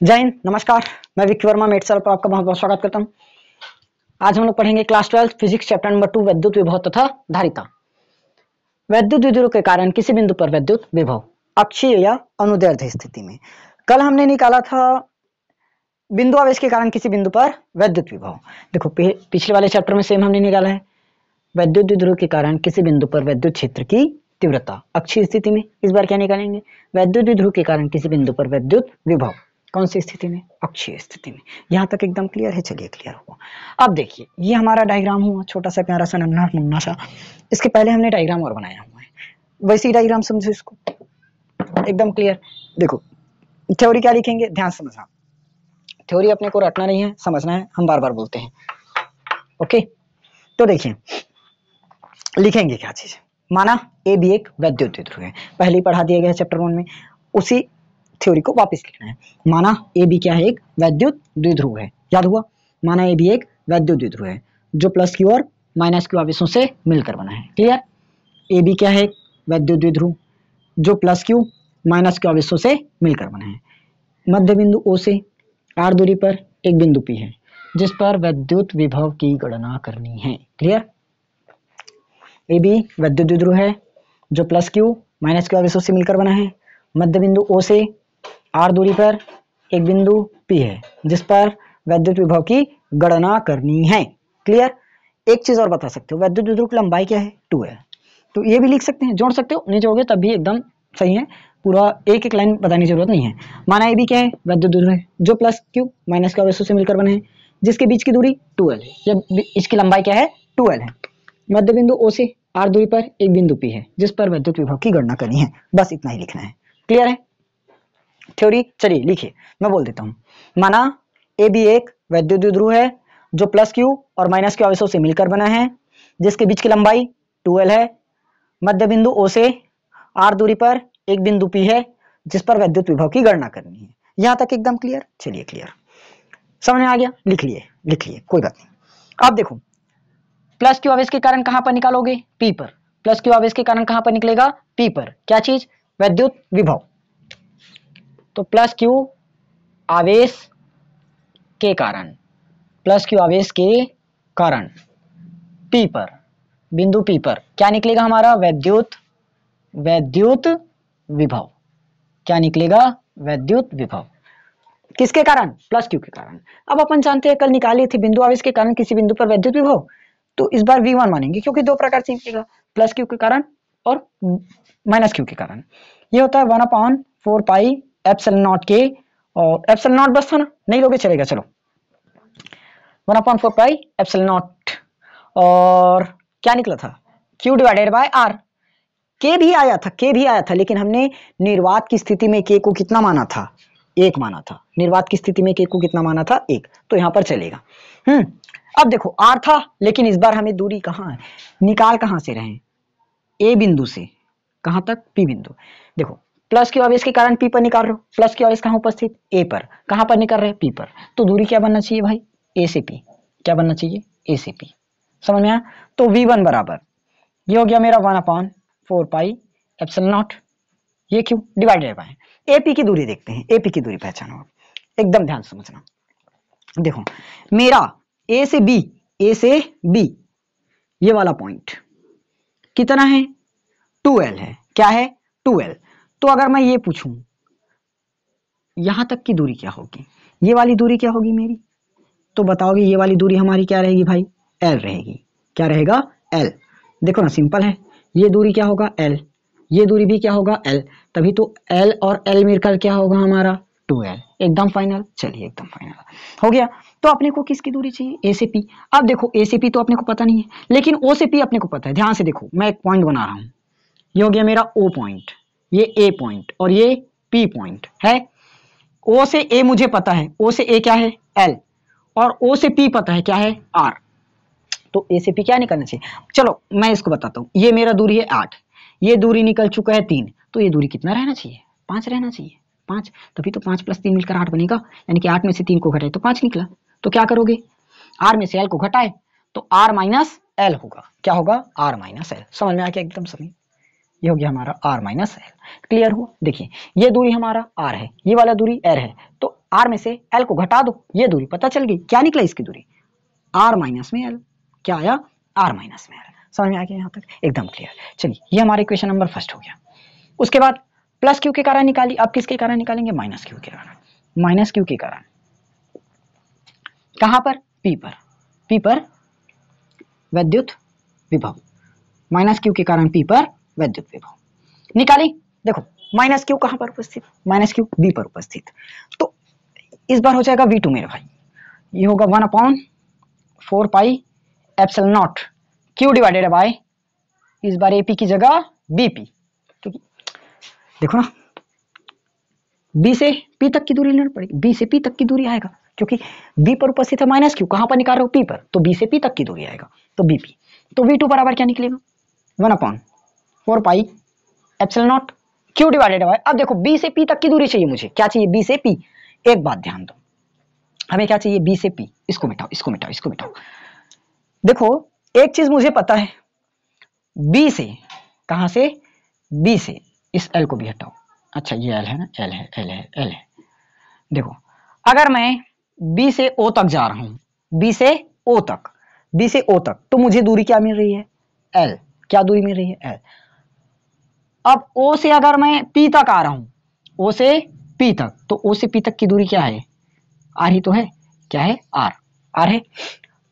जय हिंद, नमस्कार। मैं विक्की वर्मा मेटसल पर आपका बहुत बहुत स्वागत करता हूं। आज हम लोग पढ़ेंगे क्लास 12 फिजिक्स चैप्टर नंबर 2 विद्युत विभव तथा धारिता। विद्युत द्विध्रुव के कारण किसी बिंदु पर विद्युत विभव अक्षीय या अनुदैर्ध्य स्थिति में। कल हमने निकाला था बिंदु आवेश के कारण किसी बिंदु पर विद्युत विभव। देखो पिछले वाले चैप्टर में सेम हमने निकाला है विद्युत द्विध्रुव के कारण किसी बिंदु पर विद्युत क्षेत्र की तीव्रता अक्षीय स्थिति में। इस बार क्या निकालेंगे? विद्युत द्विध्रुव के कारण किसी बिंदु पर विद्युत विभव कौन सी स्थिति में? अक्षीय स्थिति में। यहां तक एकदम क्लियर है? चलिए क्लियर हुआ। अब देखिए ये हमारा डायग्राम हुआ, छोटा सा प्यारा सा नन्हा मुन्ना सा। इसके पहले हमने डायग्राम और बनाया हुआ है, वैसी डायग्राम समझो इसको, एकदम क्लियर। देखो थ्योरी क्या लिखेंगे, ध्यान समझना। थ्योरी अपने को रटना नहीं है, समझना है, हम बार बार बोलते हैं। ओके, तो देखिए लिखेंगे क्या चीज। माना ए बी एक विद्युत द्विध्रुव है, पहले ही पढ़ा दिया गया चैप्टर 1 में, उसी थ्योरी को वापस लिखना है। माना ए बी क्या है? एक विद्युत द्विध्रुव है। याद हुआ? माना ए बी एक विद्युत द्विध्रुव है जो प्लस क्यू और माइनस क्यू आवेशों से मिलकर बना है। क्लियर? ए बी क्या है? एक विद्युत द्विध्रुव जो प्लस क्यू माइनस क्यू आवेशों से मिलकर बना है। मध्य बिंदु ओ से आर दूरी पर एक बिंदु पी है जिस पर विद्युत विभव की गणना करनी है। क्लियर? ए बी विद्युत द्विध्रुव है जो प्लस क्यू माइनस क्यू आवेशों से मिलकर बना है। मध्य बिंदु ओ से आर दूरी पर एक बिंदु पी है जिस पर विद्युत विभव की गणना करनी है। क्लियर? एक चीज और बता सकते हो, विद्युत द्विध्रुव की लंबाई क्या है? 2 है। तो ये भी लिख सकते हैं, जोड़ सकते हो, नहीं जोड़ोगे तब भी एकदम सही है। पूरा एक एक लाइन बताने की जरूरत नहीं है। माना ए बी क्या है? विद्युत द्विध्रुव है जो प्लस क्यू माइनस क्यू आवेशों से मिलकर बने हैं जिसके बीच की दूरी 2l है। ये इसकी लंबाई क्या है? 2l है। मध्य बिंदु ओ से आर दूरी पर एक बिंदु पी है जिस पर विद्युत विभव की गणना करनी है। बस इतना ही लिखना है। क्लियर है? थ्योरी चलिए लिखिए, मैं बोल देता हूं। माना ए बी एक विद्युत द्विध्रुव है जो प्लस क्यू और माइनस क्यू आवेशों से मिलकर बना है जिसके बीच की लंबाई 2l है। मध्य बिंदु ओ से आर दूरी पर एक बिंदु पी है जिस पर विद्युत विभव की गणना करनी है। यहां तक एकदम क्लियर? चलिए क्लियर, समझ में आ गया? लिख लिए, कोई बात नहीं। अब देखो प्लस क्यू आवेश के कारण कहां पर निकालोगे? पी पर। प्लस क्यू आवेश के कारण कहां पर निकलेगा? पी पर। क्या चीज? विद्युत विभव। तो प्लस क्यू आवेश के कारण, प्लस क्यू आवेश के कारण पी पर, बिंदु पी पर क्या निकलेगा हमारा? विद्युत विभव। क्या निकलेगा? विद्युत विभव। किसके कारण? प्लस क्यू के कारण। अब अपन जानते हैं कल निकाली थी बिंदु आवेश के कारण किसी बिंदु पर विद्युत विभव, तो इस बार V1 मानेंगे क्योंकि दो प्रकार से निकलेगा, प्लस क्यू के कारण और माइनस क्यू के कारण। ये होता है 1/4 पाई एप्सिलॉन नॉट के, और एप्सिलॉन नॉट बस था ना, नहीं लोगे चलेगा, चलो 1/4 पाई एप्सिलॉन नॉट। और क्या निकला था? Q divided by R। के भी आया था, लेकिन हमने निर्वात की स्थिति में के को कितना माना था? 1 माना था। निर्वात की स्थिति में के को कितना माना था? 1। तो यहां पर चलेगा। अब देखो R था, लेकिन इस बार हमें दूरी कहां है? निकाल कहां से रहे? ए बिंदु से कहां तक? पी बिंदु। देखो प्लस क्यू आवेश के कारण पी पर निकाल रहे हो, प्लस क्यू आवेश कहां उपस्थित? ए पर। कहां पर निकाल रहे हैं? पी पर। तो दूरी क्या बनना चाहिए भाई? ए से पी। क्या बनना चाहिए? ए से पी। समझ में आया? तो V1 बराबर ये हो गया मेरा 1/4 पाई एप्सिलॉन नॉट, ये क्यों डिवाइडेड बाय एपी की दूरी। देखते हैं एपी की दूरी पहचानो, एकदम ध्यान समझना। देखो मेरा ए से बी ये वाला पॉइंट कितना है? 2l है। क्या है? 2l। तो अगर मैं ये पूछूं यहां तक की दूरी क्या होगी? ये वाली दूरी क्या होगी मेरी? तो बताओगे ये वाली दूरी हमारी क्या रहेगी भाई? l रहेगी। क्या रहेगा? l। देखो ना, सिंपल है। ये दूरी क्या होगा? l। ये दूरी भी क्या होगा? l। तभी तो l और l मिलकर क्या होगा हमारा? 2l। एकदम फाइनल। चलिए एकदम फाइनल हो गया। तो अपने को किसकी दूरी चाहिए? ए से पी। अब देखो ए से पी तो अपने को पता नहीं है, लेकिन ओ से पी अपने को पता है। ध्यान से देखो, मैं एक पॉइंट बना रहा हूं। ये हो गया मेरा ओ पॉइंट, ये ए पॉइंट और ये पी पॉइंट है। ओ से ए मुझे पता है, ओ से ए क्या है? l। और ओ से पी पता है क्या है? r। तो ए से पी क्या निकलना चाहिए? चलो मैं इसको बताता हूँ। ये मेरा दूरी है 8, ये दूरी निकल चुका है 3, तो ये दूरी कितना रहना चाहिए? 5 रहना चाहिए। 5, तभी तो 5 + 3 मिलकर 8 बनेगा, यानी कि 8 में से 3 को घटाए तो 5 निकला। तो क्या करोगे? r में से l को घटाए तो r - l होगा। क्या होगा? r - l। समझ में आ गया? एकदम सही। ये हो गया हमारा r माइनस एल। क्लियर हुआ? देखिए ये दूरी हमारा r है, ये वाला दूरी r है, तो r में से l को घटा दो, ये दूरी पता चल गई। क्या निकला इसकी दूरी? r माइनस में l। क्या आया? r माइनस में l। समझ में आ गया यहाँ तक? एकदम क्लियर। चलिए ये हमारा इक्वेशन नंबर फर्स्ट हो गया। उसके बाद प्लस क्यू के कारण निकाली। अब किसके कारण निकालेंगे? माइनस क्यू के कारण। माइनस क्यू के कारण कहां पर? P पर। P पर विद्युत विभव। माइनस क्यू के कारण P पर विद्युत विभव निकाली। देखो माइनस क्यू कहां पर उपस्थित? माइनस क्यू B पर उपस्थित। तो इस बार हो जाएगा V2 मेरे भाई। ये होगा 1/4 pi epsilon not Q divided by, इस बार AP की जगह BP, क्योंकि देखो ना B से P तक की दूरी लेनी पड़ेगी। B से P तक की दूरी आएगा, क्योंकि B पर उपस्थित है माइनस क्यू। कहां पर निकाल रहे हो? P पर, तो B से P तक की दूरी आएगा, तो BP। तो V2 बराबर क्या निकलेगा? 1/4 pi epsilon not Q divided by, अब देखो B से P तक की दूरी चाहिए मुझे। क्या चाहिए? B से P। एक बात ध्यान दो, हमें क्या चाहिए? B से P। इसको मिटाओ, इसको मिटाओ, इसको मिटाओ। देखो एक चीज मुझे पता है, B से, कहां से? B से इस L को भी हटाओ। अच्छा ये L है ना, L है, L है, L है। देखो अगर मैं B से O तक जा रहा हूं, B से O तक, B से O तक, तो मुझे दूरी क्या मिल रही है? L। क्या दूरी मिल रही है? L। अब O से अगर मैं P तक आ रहा हूं, O से P तक, तो O से P तक की दूरी क्या है? R ही तो है। क्या है? R। R है।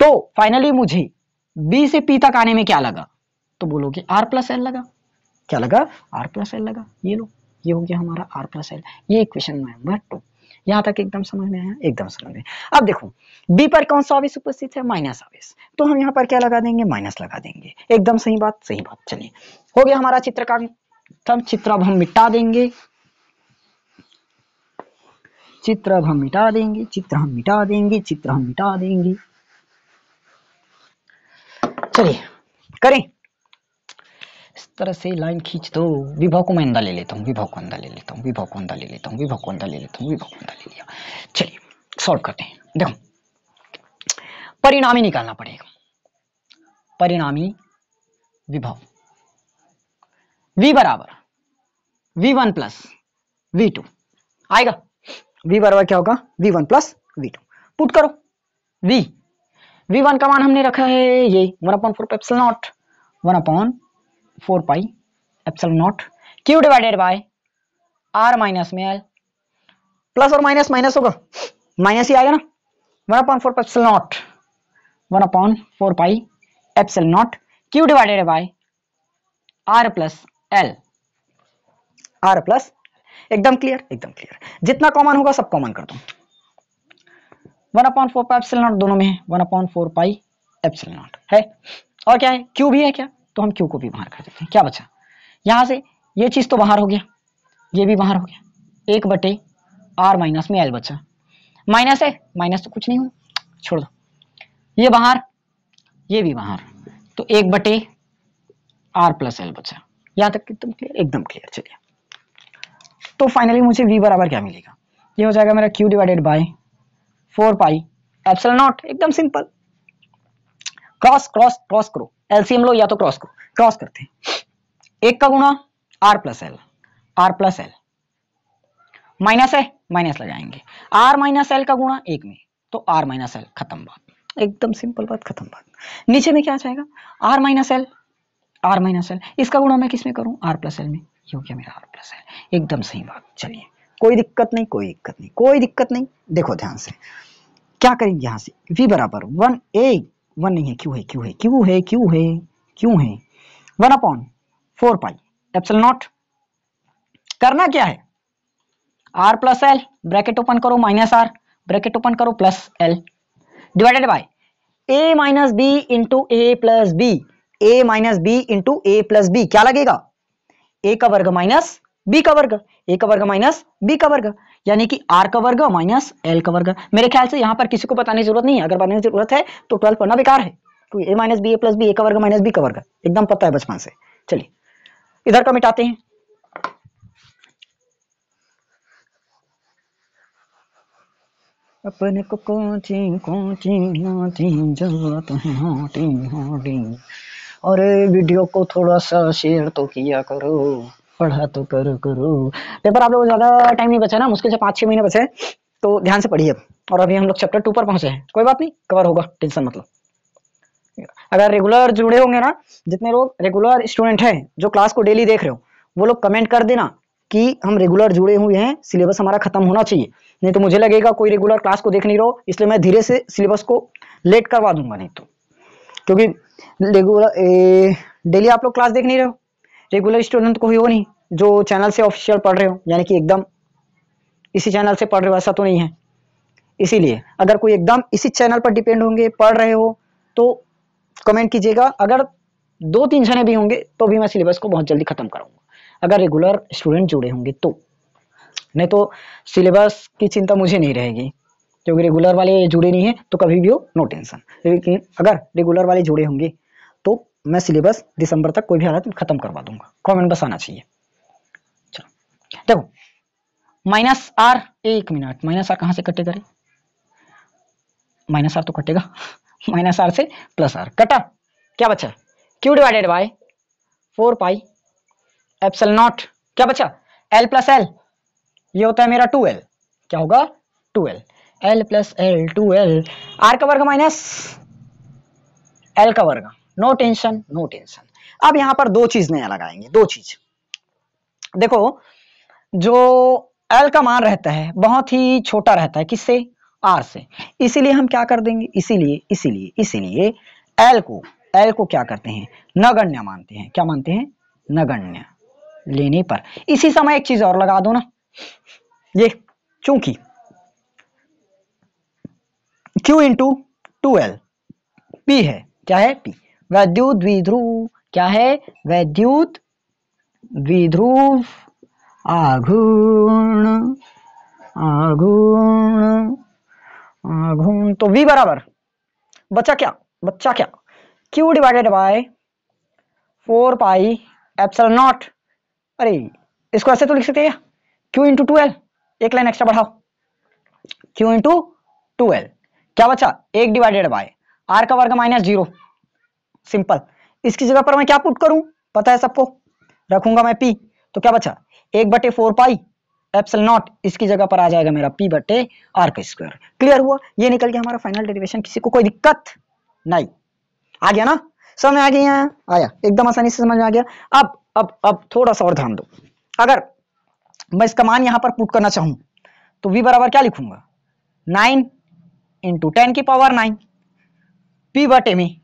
तो फाइनली मुझे B से P तक आने में क्या लगा? तो बोलोगे R प्लस L लगा। क्या लगा? R प्लस L लगा। ये लो, ये हो गया हमारा R प्लस L। ये इक्वेशन नंबर 2। यहां तक एकदम समझ में आया? एकदम समझ में। अब देखो B पर कौन सा आवेश उपस्थित है? माइनस आवेश, तो हम यहाँ पर क्या लगा देंगे? माइनस लगा देंगे। एकदम सही बात, सही बात। चलिए हो गया हमारा चित्र का हम चित्र अब हम मिटा देंगे, चित्र अब हम मिटा देंगे, चित्र हम मिटा देंगे, चित्र हम मिटा देंगे। चलिए करें इस तरह से लाइन खींच दो। विभव को मैं अंदर ले लेता हूँ, विभव को अंदर ले लेता हूँ, विभव को अंदर ले लेता हूँ, विभव को अंदर ले लेता हूँ, विभव को अंदर ले लिया। चलिए सॉल्व करते हैं। देखो परिणामी निकालना पड़ेगा, परिणामी विभव। V बराबर V1 प्लस V2 आएगा। V बराबर क्या होगा? V1 plus V2। पुट करो। V1 का मान हमने रखा है ये 1/4 epsilon not, 1/4 pi epsilon not Q divided by R minus में L। प्लस और माइनस माइनस होगा, माइनस ही आएगा ना। 1/4 epsilon not, 1/4 pi epsilon not Q divided by R plus L। R plus, एकदम क्लियर, एकदम क्लियर। जितना कॉमन होगा सब कॉमन कर दो। 1/4 पाई एप्सिलॉन नॉट दोनों में है, 1/4 पाई एप्सिलॉन नॉट है। और क्या है? Q भी है क्या? तो हम Q को भी बाहर कर देते हैं। क्या बचा? यहां से ये चीज तो बाहर हो गया, ये भी बाहर हो गया। 1/R माइनस में L बचा। माइनस है, माइनस तो कुछ नहीं हो, छोड़ दो। ये बाहर, ये भी बाहर, तो 1/R प्लस L बचा। यहां तक एकदम क्लियर, एकदम क्लियर। चलिए तो फाइनली मुझे V बराबर क्या मिलेगा? ये हो जाएगा मेरा Q divided by 4 pi epsilon not. एकदम सिंपल। क्रॉस क्रॉस क्रॉस करो, एलसीएम लो या तो क्रॉस करो। क्रॉस करते हैं, 1 का गुणा R plus L, R plus L minus है, माइनस लगाएंगे। R माइनस L का गुणा 1 में, तो R माइनस L, खत्म बात। एकदम सिंपल बात, खत्म बात। नीचे में क्या जाएगा? R minus L, R minus L, इसका गुणा मैं किस में करूं? R प्लस L में। ये हो गया मेरा R प्लस L। एकदम सही बात। चलिए कोई दिक्कत नहीं, कोई दिक्कत नहीं, कोई दिक्कत नहीं। देखो ध्यान से क्या करेंगे यहां से। V बराबर 1 नहीं है, क्यों है, क्यों है, क्यों है, क्यों है, क्यों है 1/4 पाई एप्सिलॉन नॉट। करना क्या है? R plus L, bracket open करो, माइनस R, ब्रैकेट ओपन करो, plus L divided by A minus B into A plus B, A minus B into A plus B. क्या लगेगा? A का वर्ग minus B का वर्ग, A का वर्ग माइनस B का वर्ग, यानी कि R का वर्ग माइनस L का वर्ग। मेरे ख्याल से यहाँ पर किसी को बताने की जरूरत नहीं है। अगर बताने की जरूरत है तो 12 पढ़ना बेकार है, क्योंकि A minus B A plus B, A का वर्ग माइनस B का वर्ग एकदम पता है बचपन से। चलिए इधर का मिटाते हैं। अपने को कोची कोची नाची जरूरत है हाटी हाटी। अरे वीडियो को थोड़ा सा शेयर तो किया करो, पढ़ा तो करो। पेपर आप लोगों को ज्यादा टाइम नहीं बचा ना, मुश्किल से 5-6 महीने बचे, तो ध्यान से पढ़िए। और अभी हम लोग चैप्टर 2 पर पहुंचे हैं, कोई बात नहीं, कवर होगा, टेंशन मतलब। अगर रेगुलर जुड़े होंगे ना, जितने लोग रेगुलर स्टूडेंट हैं जो क्लास को डेली देख रहे हो, वो लोग कमेंट कर देना कि हम रेगुलर जुड़े हुए हैं, सिलेबस हमारा खत्म होना चाहिए। नहीं तो मुझे लगेगा कोई रेगुलर क्लास को देख नहीं रहो, इसलिए मैं धीरे से सिलेबस को लेट करवा दूंगा। नहीं तो क्योंकि रेगुलर डेली आप लोग क्लास देख नहीं रहे हो, रेगुलर स्टूडेंट कोई हो नहीं जो चैनल से ऑफिशियल पढ़ रहे हो, यानी कि एकदम इसी चैनल से पढ़ रहे हो, ऐसा तो नहीं है। इसीलिए अगर कोई एकदम इसी चैनल पर डिपेंड होंगे, पढ़ रहे हो, तो कमेंट कीजिएगा। अगर 2-3 जने भी होंगे तो भी मैं सिलेबस को बहुत जल्दी खत्म कराऊंगा, अगर रेगुलर स्टूडेंट जुड़े होंगे तो। नहीं तो सिलेबस की चिंता मुझे नहीं रहेगी, क्योंकि रेगुलर वाले जुड़े नहीं है तो कभी भी हो नो टेंशन। लेकिन अगर रेगुलर वाले जुड़े होंगे तो मैं सिलेबस दिसंबर तक कोई भी हालत में खत्म करवा दूंगा, कमेंट बस आना चाहिए। चलो देखो, -r, 1 मिनट, -r कहाँ से कटेगा रे? -r तो कटेगा, -r से +r कटा, क्या बचा? q divided by 4 pi epsilon not, क्या बचा? l प्लस l, ये होता है मेरा 2l, क्या होगा? 2l, l plus l 2l, r का वर्ग माइनस l का वर्ग, नो टेंशन नो टेंशन। अब यहां पर दो चीज नया लगाएंगे, दो चीज देखो। जो l का मान रहता है बहुत ही छोटा रहता है, किससे? r से, इसीलिए हम क्या कर देंगे, इसीलिए l को क्या करते हैं? नगण्य मानते हैं। क्या मानते हैं? नगण्य लेने पर। इसी समय एक चीज और लगा दो ना, ये चूंकि q इंटू 2l p है, क्या है? p वैद्युत द्विध्रुव, क्या है? वैद्युत द्विध्रुव आघूर्ण, तो v बराबर बचा क्या? q divided by 4 pi epsilon not. अरे इसको ऐसे तो लिख सकते हैं क्या? q इंटू 2l, एक लाइन एक्स्ट्रा बढ़ाओ, q इंटू 2l, क्या बचा? 1 डिवाइडेड बाय r का वर्ग माइनस 0, सिंपल। इसकी जगह पर मैं क्या पुट करूं, पता है सबको, रखूंगा मैं p, तो क्या बचा? 1/4 पाई एप्सिलॉन नॉट, इसकी जगह पर आ जाएगा मेरा p/r का स्क्वायर। क्लियर हुआ? ये निकल गया हमारा फाइनल डेरिवेशन। किसी को कोई दिक्कत नहीं? आ गया ना, समझ में आ गया? आया, एकदम आसानी से समझ में आ गया। अब थोड़ा सा और ध्यान दो। अगर मैं इसका मान यहां पर पुट करना चाहूं तो v बराबर क्या लिखूंगा? 9 इंटू 10 की पावर 9 p/, में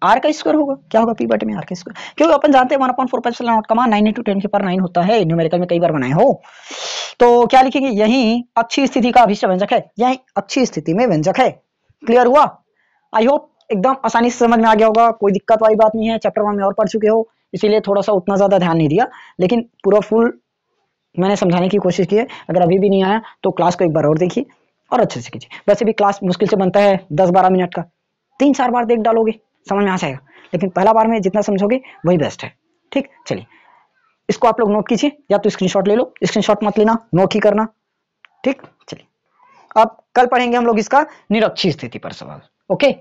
r का स्क्वायर होगा। क्या होगा? p/, में r का स्क्वायर, क्योंकि अपन जानते हैं 1/4 एप्सिलॉन नॉट का मान 9 इंटू 10 की पावर 9 होता है। न्यूमेरिकल में कई बार बनाए हो, तो क्या लिखेंगे? यही अच्छी स्थिति का अभिष्ट व्यंजक है, यही अच्छी स्थिति में व्यंजक है। क्लियर हुआ? आई होप एकदम आसानी से समझ में आ गया होगा, कोई दिक्कत वाली बात नहीं है। चैप्टर 1 में और पढ़ चुके हो, इसीलिए थोड़ा सा उतना ज्यादा ध्यान नहीं दिया, लेकिन पूरा फुल मैंने समझाने की कोशिश की है। अगर अभी भी नहीं आया तो क्लास को एक बार और देखिए और अच्छे से कीजिए। वैसे भी क्लास मुश्किल से बनता है 10-12 मिनट का, 3-4 बार देख डालोगे समझ में आ जाएगा, लेकिन पहला बार में जितना समझोगे वही बेस्ट है। ठीक, चलिए इसको आप लोग नोट कीजिए, या तो स्क्रीनशॉट ले लो, स्क्रीनशॉट मत लेना, नोट ही करना। ठीक, चलिए अब कल पढ़ेंगे हम लोग इसका निरक्षीय स्थिति पर सवाल। ओके।